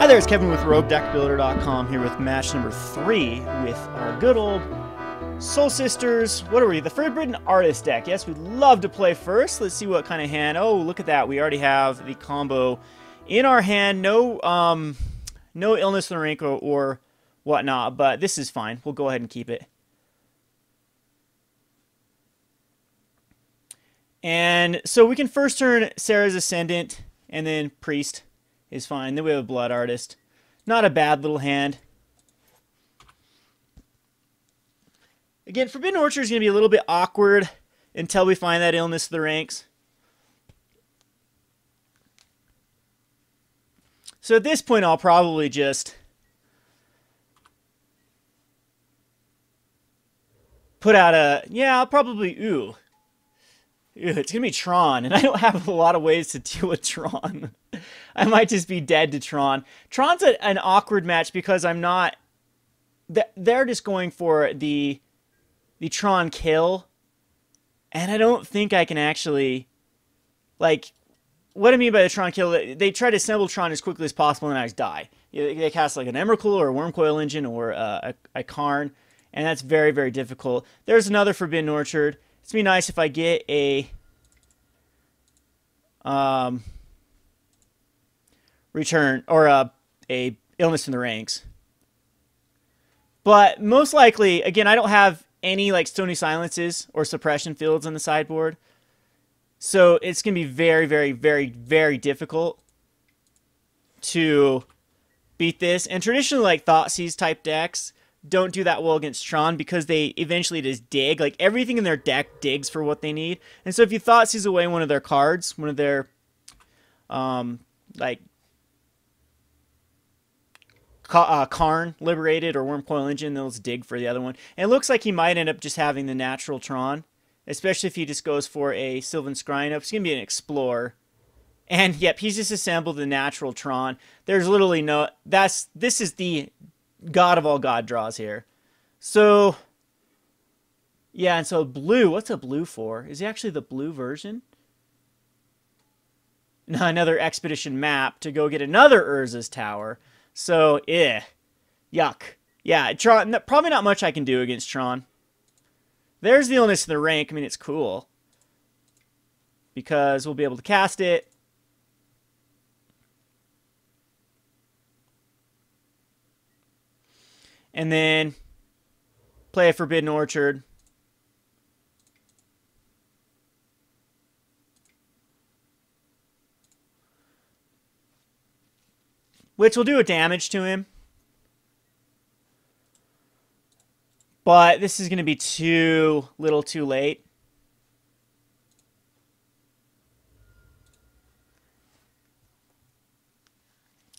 Hi there, it's Kevin with RogueDeckBuilder.com here with match number 3 with our good old Soul Sisters. What are we? The Forbidden Artist deck. Yes, we'd love to play first. Let's see what kind of hand. Oh, look at that. We already have the combo in our hand. No Illness in the Rank or whatnot, but this is fine. We'll go ahead and keep it. And so we can first turn Sarah's Ascendant, and then Priest is fine. Then we have a Blood Artist. Not a bad little hand. Again, Forbidden Orchard is going to be a little bit awkward until we find that Illness of the Ranks. So at this point, I'll probably just put out a... Yeah, I'll probably... Ooh, it's going to be Tron, and I don't have a lot of ways to deal with Tron. I might just be dead to Tron. Tron's an awkward match because I'm not... They're just going for the Tron kill, and I don't think I can actually... Like, what I mean by the Tron kill, they try to assemble Tron as quickly as possible and I just die. They cast like an Emrakul or a Wormcoil Engine or a Karn, and that's very, very difficult. There's another Forbidden Orchard. It's going to be nice if I get a return or a Illness in the Ranks. But most likely, again, I don't have any like Stony Silences or Suppression Fields on the sideboard. So it's going to be very, very, very, very difficult to beat this. And traditionally, like Thoughtseize type decks don't do that well against Tron because they eventually just dig. Like, everything in their deck digs for what they need. And so if you Thoughtseize away one of their cards, one of their, like, Karn Liberated or Wormcoil Engine, they'll just dig for the other one. And it looks like he might end up just having the natural Tron, especially if he just goes for a Sylvan Scrying up. It's going to be an Explorer. And, yep, he's just assembled the natural Tron. There's literally no... This is the... God of all God draws here. So, yeah, and so blue, what's a blue for? Is he actually the blue version? No, another Expedition map to go get another Urza's Tower. So, yuck. Yeah, Tron, probably not much I can do against Tron. There's the Illness in the Rank. I mean, it's cool, because we'll be able to cast it. And then play a Forbidden Orchard. Which will do a damage to him. But this is going to be too late.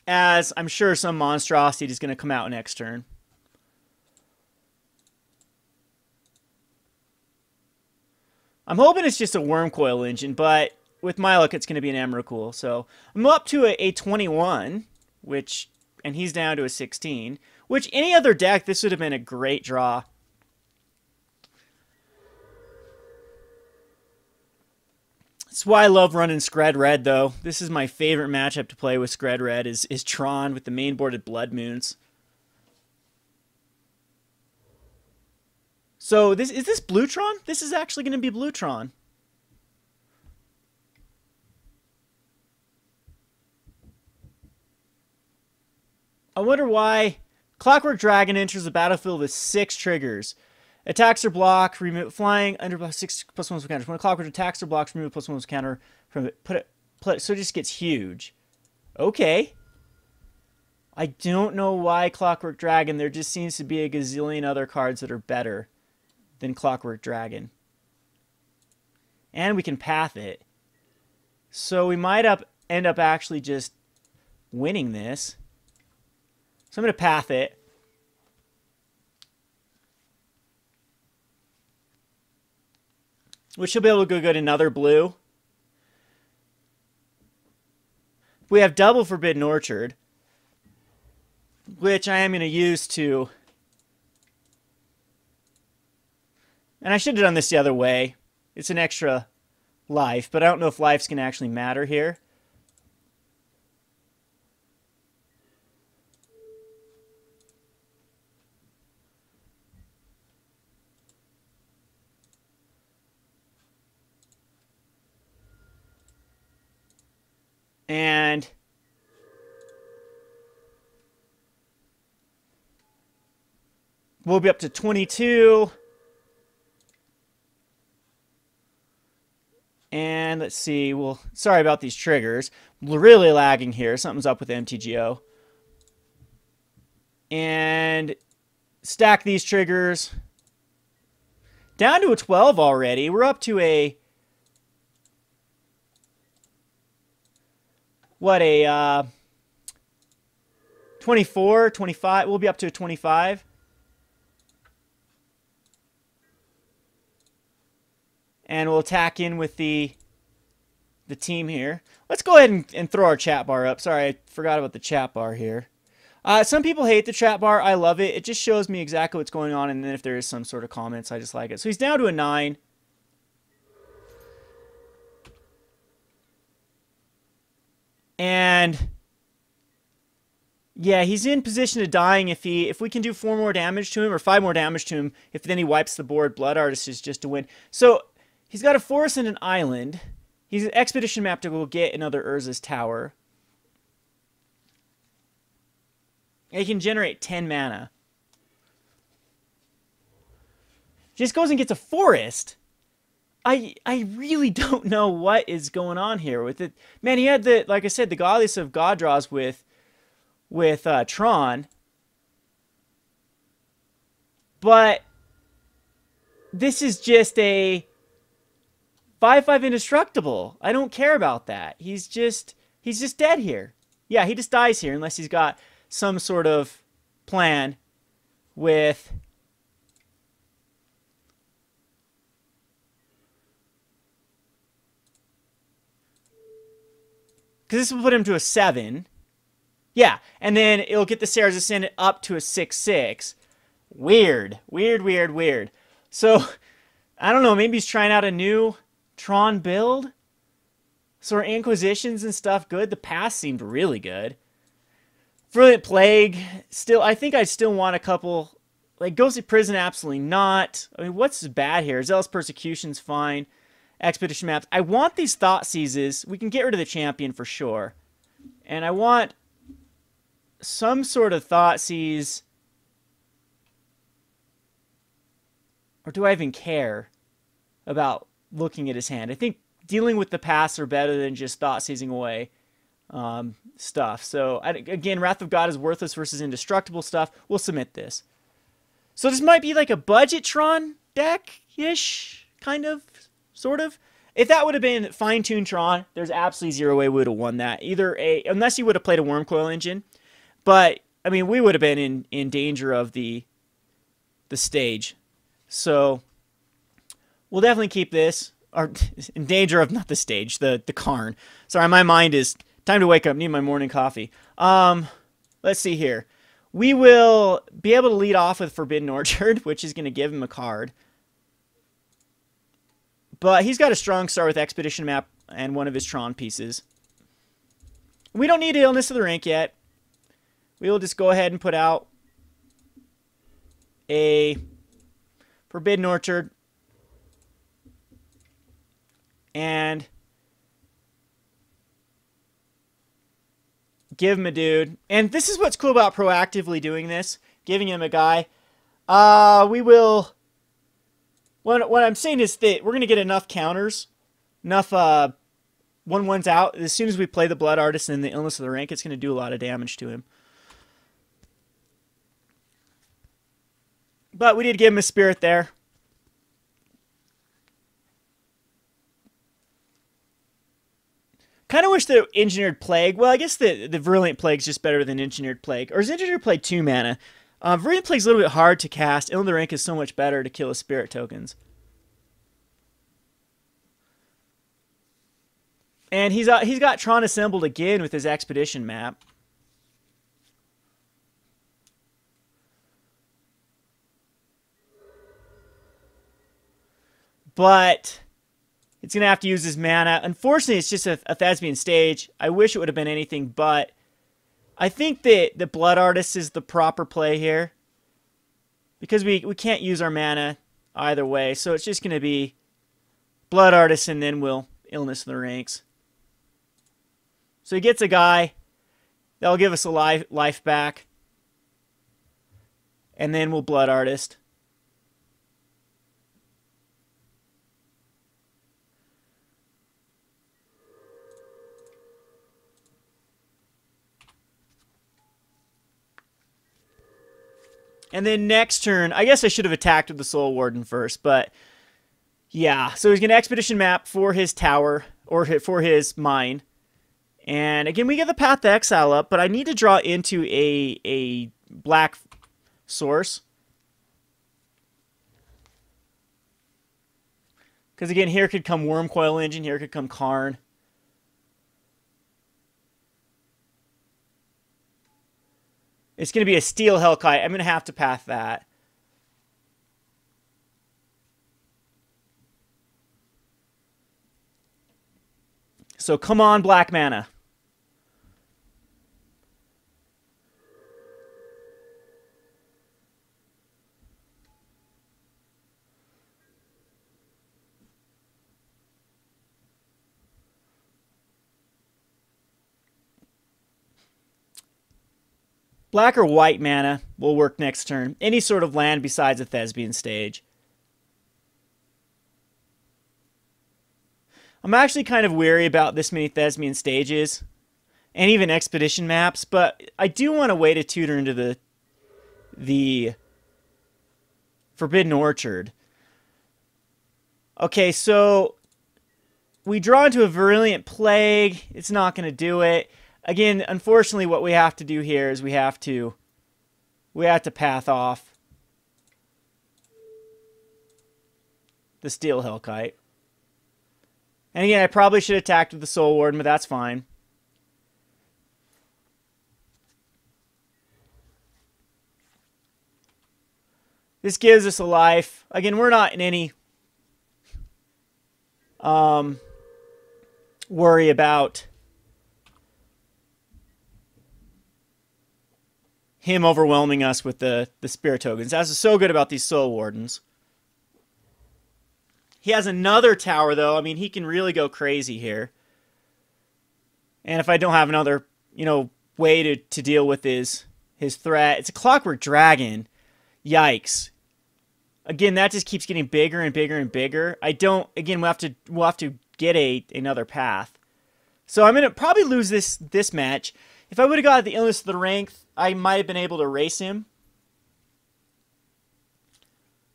As I'm sure some monstrosity is going to come out next turn. I'm hoping it's just a Wormcoil Engine, but with my luck, it's going to be an Emrakul. So I'm up to a 21, and he's down to a 16, which any other deck, this would have been a great draw. That's why I love running Scred Red, though. This is my favorite matchup to play with Scred Red, is Tron with the mainboarded Blood Moons. So is this Blue Tron? This is actually going to be Blue Tron. I wonder why. Clockwork Dragon enters the battlefield with 6 triggers. Attacks or block, remove flying under 6+1 counter. When a Clockwork attacks or blocks, remove +1 counter from it. Put it so it just gets huge. Okay. I don't know why Clockwork Dragon. There just seems to be a gazillion other cards that are better than Clockwork Dragon. And we can path it. So we might end up actually just winning this. So I'm going to path it. Which will be able to go get another blue. We have double Forbidden Orchard, which I am going to use to... And I should have done this the other way. It's an extra life, but I don't know if life's going to actually matter here. And we'll be up to 22. And let's see. Well, sorry about these triggers. We're really lagging here. Something's up with MTGO. And stack these triggers. Down to a 12 already. We're up to a... What, a 24, 25? We'll be up to a 25. And we'll attack in with the team here. Let's go ahead and throw our chat bar up. Sorry, I forgot about the chat bar here. Some people hate the chat bar. I love it. It just shows me exactly what's going on, and then if there is some sort of comments, I just like it. So he's down to a 9. And yeah, he's in position of dying if we can do 4 more damage to him or 5 more damage to him. If then he wipes the board, Blood Artist is just a win. So he's got a forest and an island. He's an expedition map to go get another Urza's Tower. And he can generate 10 mana. Just goes and gets a forest. I really don't know what is going on here with it. Man, he had the, like I said, the Goddess of God draws with Tron. But this is just a 5/5 indestructible. I don't care about that. He's just dead here. Yeah, he just dies here unless he's got some sort of plan with... Because this will put him to a 7. Yeah, and then it'll get the Sarah's Ascendant up to a 6/6. Weird. Weird, weird, weird. So, I don't know, maybe he's trying out a new Tron build? So are Inquisitions and stuff good? The past seemed really good. Brilliant Plague, still, I think I still want a couple... Like, Ghostly Prison, absolutely not. I mean, what's bad here? Zealous Persecution's fine. Expedition maps. I want these Thought Seizes. We can get rid of the champion for sure. And I want some sort of Thought Seize. Or do I even care about looking at his hand? I think dealing with the past are better than just Thought Seizing away stuff. So, again, Wrath of God is worthless versus indestructible stuff. We'll submit this. So this might be like a budget Tron deck-ish, kind of, sort of. If that would have been fine-tuned Tron, there's absolutely zero way we would have won that. Unless he would have played a Wormcoil engine. But, I mean, we would have been in danger of the stage. So, we'll definitely keep this. Or, in danger of, not the stage, the Karn. Sorry, my mind is, time to wake up, need my morning coffee. Let's see here. We will be able to lead off with Forbidden Orchard, which is going to give him a card. But he's got a strong start with Expedition Map and one of his Tron pieces. We don't need Illness of the Rank yet. We will just go ahead and put out a Forbidden Orchard. And give him a dude. And this is what's cool about proactively doing this. Giving him a guy. We will... What I'm saying is that we're going to get enough counters. Enough 1/1s out. As soon as we play the Blood Artist and the Illness of the Rank, it's going to do a lot of damage to him. But we did give him a Spirit there. Kind of wish the Engineered Plague... Well, I guess the Virulent Plague is just better than Engineered Plague. Or is Engineered Plague 2 mana? Virulent Plague is a little bit hard to cast. Illness of the Rank is so much better to kill his Spirit tokens. And he's got Tron assembled again with his Expedition map. But it's going to have to use his mana. Unfortunately, it's just a Thespian stage. I wish it would have been anything but. I think that the Blood Artist is the proper play here. Because we can't use our mana either way. So it's just going to be Blood Artist and then we'll Illness of the Ranks. So he gets a guy. That'll give us a life back. And then we'll Blood Artist. And then next turn, I guess I should have attacked with the Soul Warden first, but yeah. So he's going to Expedition Map for his tower, or for his mine. And again, we get the Path to Exile up, but I need to draw into a black source. Because again, here could come Wormcoil Engine, here could come Karn. It's going to be a Steel Hellkite. I'm going to have to path that. So come on, black mana. Black or white mana will work next turn. Any sort of land besides a Thespian Stage. I'm actually kind of weary about this many Thespian Stages. And even Expedition Maps. But I do want to wait a tutor into the Forbidden Orchard. Okay, so we draw into a Virulent Plague. It's not going to do it. Again, unfortunately, what we have to do here is we have to path off the Steel Hellkite. And again, I probably should have attacked with the Soul Warden, but that's fine. This gives us a life. Again, we're not in any worry about him overwhelming us with the Spirit Tokens. That's so good about these Soul Wardens. He has another tower, though. I mean, he can really go crazy here. And if I don't have another, way to deal with his threat, it's a Clockwork Dragon. Yikes. Again, that just keeps getting bigger and bigger and bigger. Again, we'll have to get another path. So I'm gonna probably lose this match. If I would have got the Illness of the Rank, I might have been able to erase him.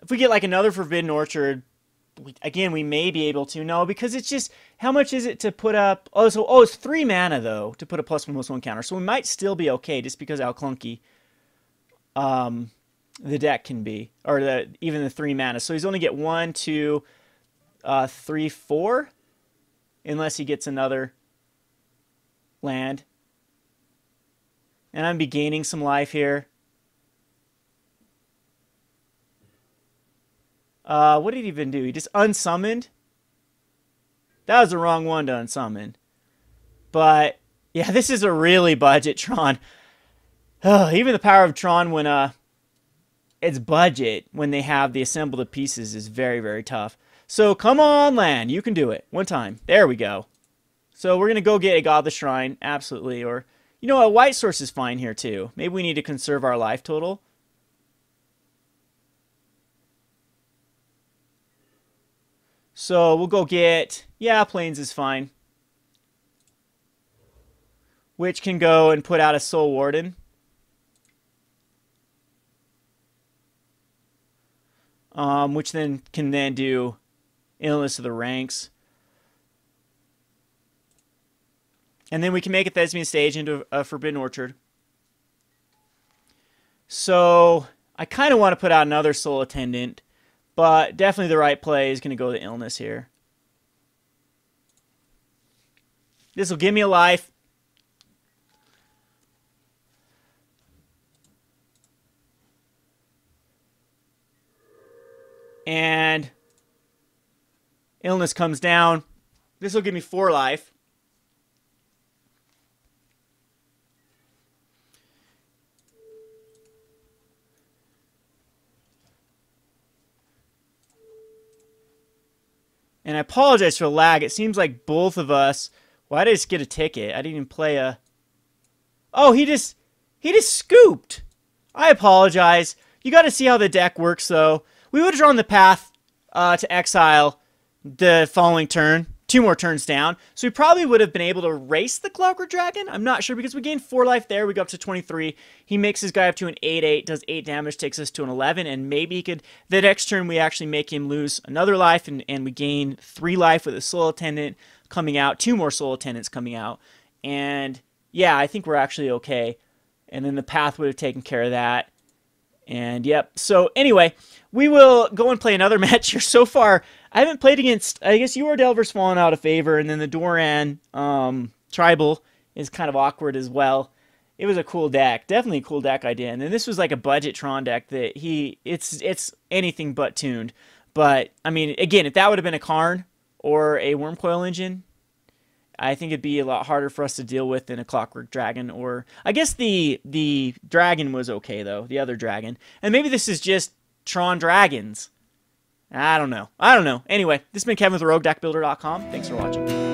If we get like another Forbidden Orchard, again, we may be able to. No, because it's just, how much is it to put up? It's 3 mana, though, to put a +1/+1 counter. So we might still be okay, just because how clunky the deck can be. Or even the 3 mana. So he's only get 1, 2, 3, 4. Unless he gets another land. And I'm be gaining some life here. What did he even do? He just unsummoned? That was the wrong one to unsummon. But, yeah, this is a really budget Tron. Even the power of Tron when it's budget, when they have the assembled of pieces, is very, very tough. So, come on, land. You can do it. One time. There we go. So, we're going to go get a Godless Shrine. Absolutely. Or, a white source is fine here, too. Maybe we need to conserve our life total. So we'll go get, Plains is fine. Which can go and put out a Soul Warden. Which then can do Illness of the Ranks. And then we can make a Thespian Stage into a Forbidden Orchard. So I kind of want to put out another Soul Attendant. But definitely the right play is going to go to Illness here. This will give me a life. And Illness comes down. This will give me 4 life. And I apologize for the lag. It seems like both of us Why did I just get a ticket? I didn't even play a... Oh, he just scooped. I apologize. You got to see how the deck works, though. We would have drawn the path to exile the following turn. 2 more turns down. So we probably would have been able to race the Clockwork Dragon. I'm not sure because we gained 4 life there. We go up to 23. He makes his guy up to an 8-8, does 8 damage, takes us to an 11. And maybe he could... The next turn, we actually make him lose another life. And we gain 3 life with a Soul Attendant coming out. 2 more Soul Attendants coming out. And yeah, I think we're actually okay. And then the path would have taken care of that. And yep. So anyway, we will go and play another match here. So far, I haven't played against, I guess UR Delver's fallen out of favor, and then the Doran Tribal is kind of awkward as well. It was a cool deck. Definitely a cool deck idea. And then this was like a budget Tron deck that it's anything but tuned. But, I mean, again, if that would have been a Karn or a Wormcoil Engine, I think it'd be a lot harder for us to deal with than a Clockwork Dragon, or I guess the dragon was okay though, the other dragon. And maybe this is just Tron Dragons. I don't know. Anyway, this has been Kevin with RogueDeckBuilder.com. Thanks for watching.